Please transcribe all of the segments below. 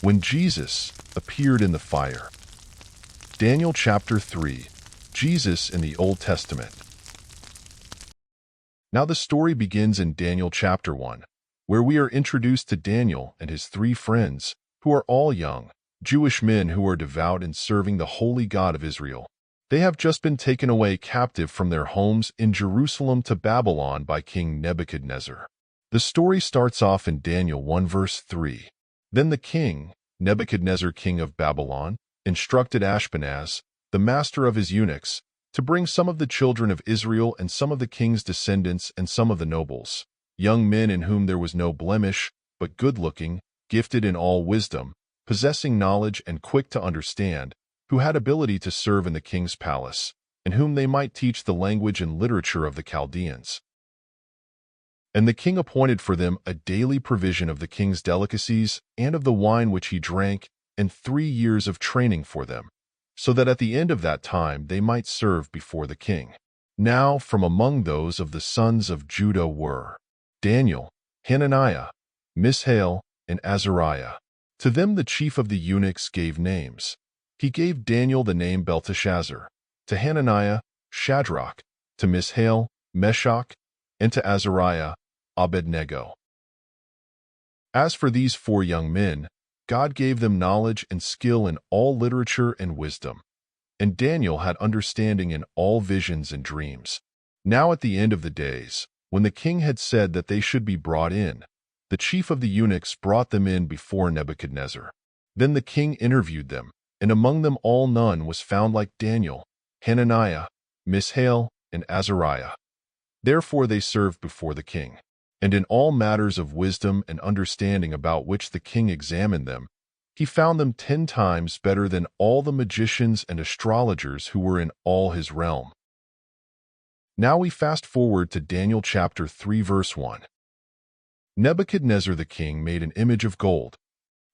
when Jesus appeared in the fire. Daniel chapter 3. Jesus in the Old Testament. Now the story begins in Daniel chapter 1, where we are introduced to Daniel and his 3 friends, who are all young Jewish men who are devout in serving the holy God of Israel. They have just been taken away captive from their homes in Jerusalem to Babylon by King Nebuchadnezzar. The story starts off in Daniel 1 verse 3. Then the king, Nebuchadnezzar king of Babylon, instructed Ashpenaz, the master of his eunuchs, to bring some of the children of Israel and some of the king's descendants and some of the nobles, young men in whom there was no blemish, but good-looking, gifted in all wisdom, possessing knowledge and quick to understand, who had ability to serve in the king's palace, and whom they might teach the language and literature of the Chaldeans. And the king appointed for them a daily provision of the king's delicacies and of the wine which he drank, and 3 years of training for them, so that at the end of that time they might serve before the king. Now from among those of the sons of Judah were Daniel, Hananiah, Mishael, and Azariah. To them the chief of the eunuchs gave names. He gave Daniel the name Belteshazzar, to Hananiah, Shadrach, to Mishael, Meshach, and to Azariah, Abednego. As for these 4 young men, God gave them knowledge and skill in all literature and wisdom. And Daniel had understanding in all visions and dreams. Now at the end of the days, when the king had said that they should be brought in, the chief of the eunuchs brought them in before Nebuchadnezzar. Then the king interviewed them, and among them all none was found like Daniel, Hananiah, Mishael, and Azariah. Therefore they served before the king. And in all matters of wisdom and understanding about which the king examined them, he found them 10 times better than all the magicians and astrologers who were in all his realm. Now we fast forward to Daniel chapter 3 verse 1. Nebuchadnezzar the king made an image of gold,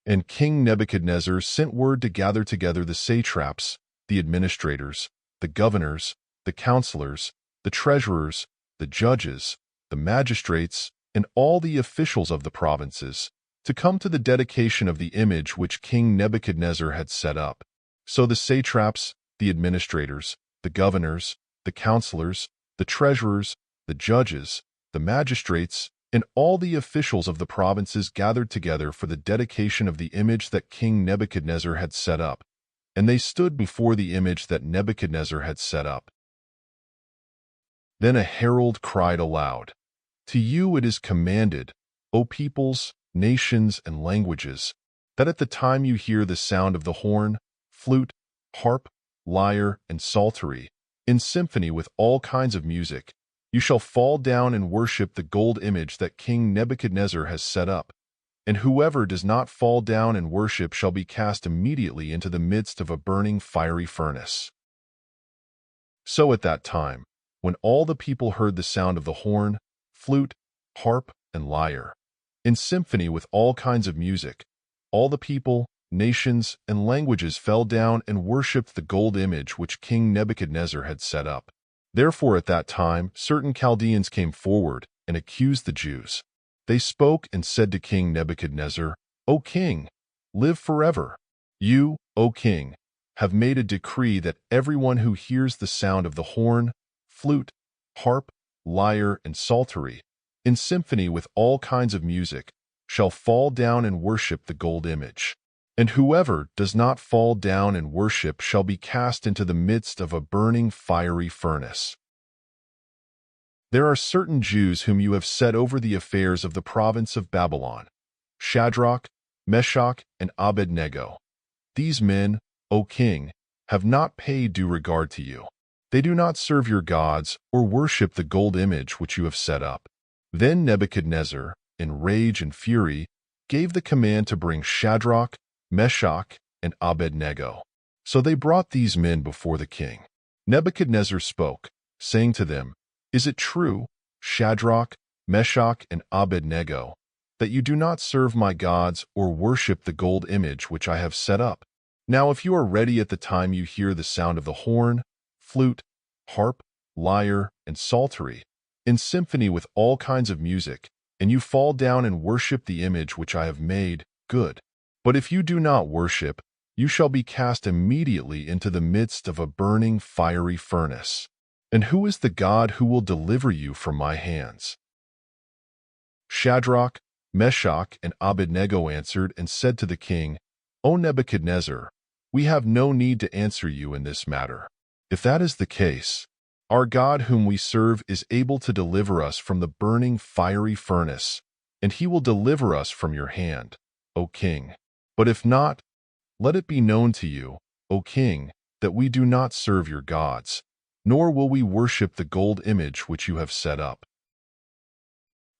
and King Nebuchadnezzar sent word to gather together the satraps, the administrators, the governors, the counselors, the treasurers, the judges, the magistrates, and all the officials of the provinces, to come to the dedication of the image which King Nebuchadnezzar had set up. So the satraps, the administrators, the governors, the counselors, the treasurers, the judges, the magistrates, and all the officials of the provinces gathered together for the dedication of the image that King Nebuchadnezzar had set up, and they stood before the image that Nebuchadnezzar had set up. Then a herald cried aloud, "To you it is commanded, O peoples, nations, and languages, that at the time you hear the sound of the horn, flute, harp, lyre, and psaltery, in symphony with all kinds of music, you shall fall down and worship the gold image that King Nebuchadnezzar has set up. And whoever does not fall down and worship shall be cast immediately into the midst of a burning fiery furnace." So at that time, when all the people heard the sound of the horn, flute, harp, and lyre, in symphony with all kinds of music, all the people, nations, and languages fell down and worshipped the gold image which King Nebuchadnezzar had set up. Therefore at that time certain Chaldeans came forward and accused the Jews. They spoke and said to King Nebuchadnezzar, "O king, live forever. You, O king, have made a decree that everyone who hears the sound of the horn, flute, harp, lyre, and psaltery, in symphony with all kinds of music, shall fall down and worship the gold image. And whoever does not fall down and worship shall be cast into the midst of a burning fiery furnace. There are certain Jews whom you have set over the affairs of the province of Babylon, Shadrach, Meshach, and Abednego. These men, O king, have not paid due regard to you. They do not serve your gods or worship the gold image which you have set up." Then Nebuchadnezzar, in rage and fury, gave the command to bring Shadrach, Meshach, and Abednego. So they brought these men before the king. Nebuchadnezzar spoke, saying to them, "Is it true, Shadrach, Meshach, and Abednego, that you do not serve my gods or worship the gold image which I have set up? Now if you are ready at the time you hear the sound of the horn, flute, harp, lyre, and psaltery, in symphony with all kinds of music, and you fall down and worship the image which I have made, good. But if you do not worship, you shall be cast immediately into the midst of a burning fiery furnace. And who is the God who will deliver you from my hands?" Shadrach, Meshach, and Abednego answered and said to the king, "O Nebuchadnezzar, we have no need to answer you in this matter. If that is the case, our God whom we serve is able to deliver us from the burning fiery furnace, and he will deliver us from your hand, O king. But if not, let it be known to you, O king, that we do not serve your gods, nor will we worship the gold image which you have set up."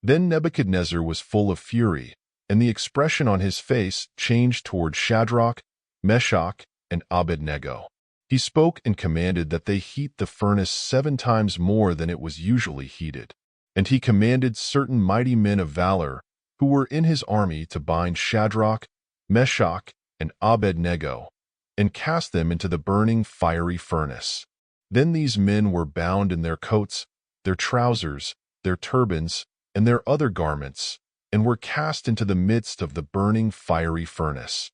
Then Nebuchadnezzar was full of fury, and the expression on his face changed toward Shadrach, Meshach, and Abednego. He spoke and commanded that they heat the furnace 7 times more than it was usually heated. And he commanded certain mighty men of valor who were in his army to bind Shadrach, Meshach, and Abednego, and cast them into the burning fiery furnace. Then these men were bound in their coats, their trousers, their turbans, and their other garments, and were cast into the midst of the burning fiery furnace.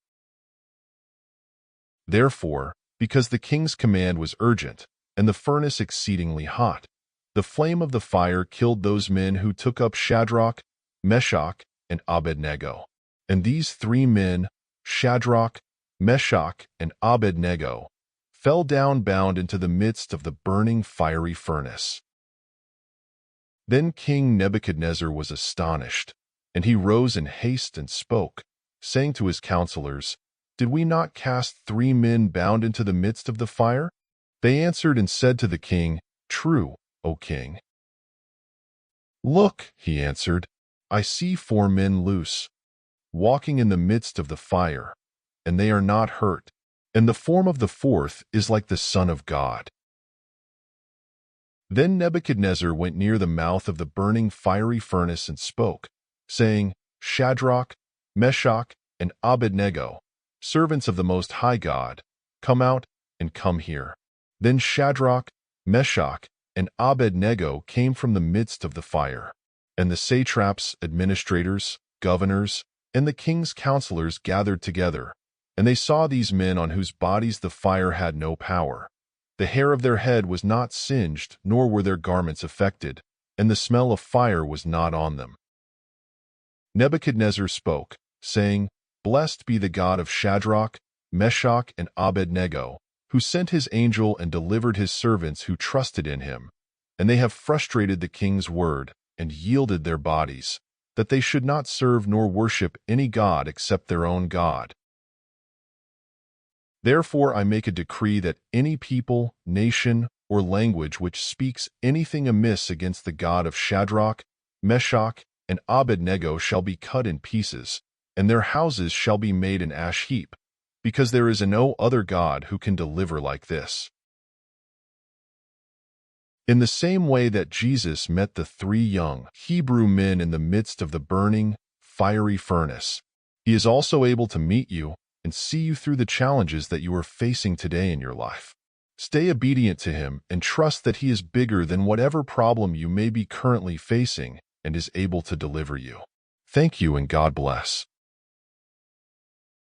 Therefore, because the king's command was urgent, and the furnace exceedingly hot, the flame of the fire killed those men who took up Shadrach, Meshach, and Abednego. And these 3 men, Shadrach, Meshach, and Abednego, fell down bound into the midst of the burning fiery furnace. Then King Nebuchadnezzar was astonished, and he rose in haste and spoke, saying to his counselors, "Did we not cast 3 men bound into the midst of the fire?" They answered and said to the king, "True, O king." "Look," he answered, "I see 4 men loose, walking in the midst of the fire, and they are not hurt, and the form of the 4th is like the Son of God." Then Nebuchadnezzar went near the mouth of the burning fiery furnace and spoke, saying, "Shadrach, Meshach, and Abednego, servants of the Most High God, come out and come here." Then Shadrach, Meshach, and Abednego came from the midst of the fire. And the satraps, administrators, governors, and the king's counselors gathered together, and they saw these men on whose bodies the fire had no power. The hair of their head was not singed, nor were their garments affected, and the smell of fire was not on them. Nebuchadnezzar spoke, saying, "Blessed be the God of Shadrach, Meshach, and Abednego, who sent his angel and delivered his servants who trusted in him. And they have frustrated the king's word, and yielded their bodies, that they should not serve nor worship any god except their own God. Therefore I make a decree that any people, nation, or language which speaks anything amiss against the God of Shadrach, Meshach, and Abednego shall be cut in pieces, and their houses shall be made an ash heap, because there is no other God who can deliver like this." In the same way that Jesus met the 3 young Hebrew men in the midst of the burning, fiery furnace, he is also able to meet you and see you through the challenges that you are facing today in your life. Stay obedient to him and trust that he is bigger than whatever problem you may be currently facing and is able to deliver you. Thank you and God bless.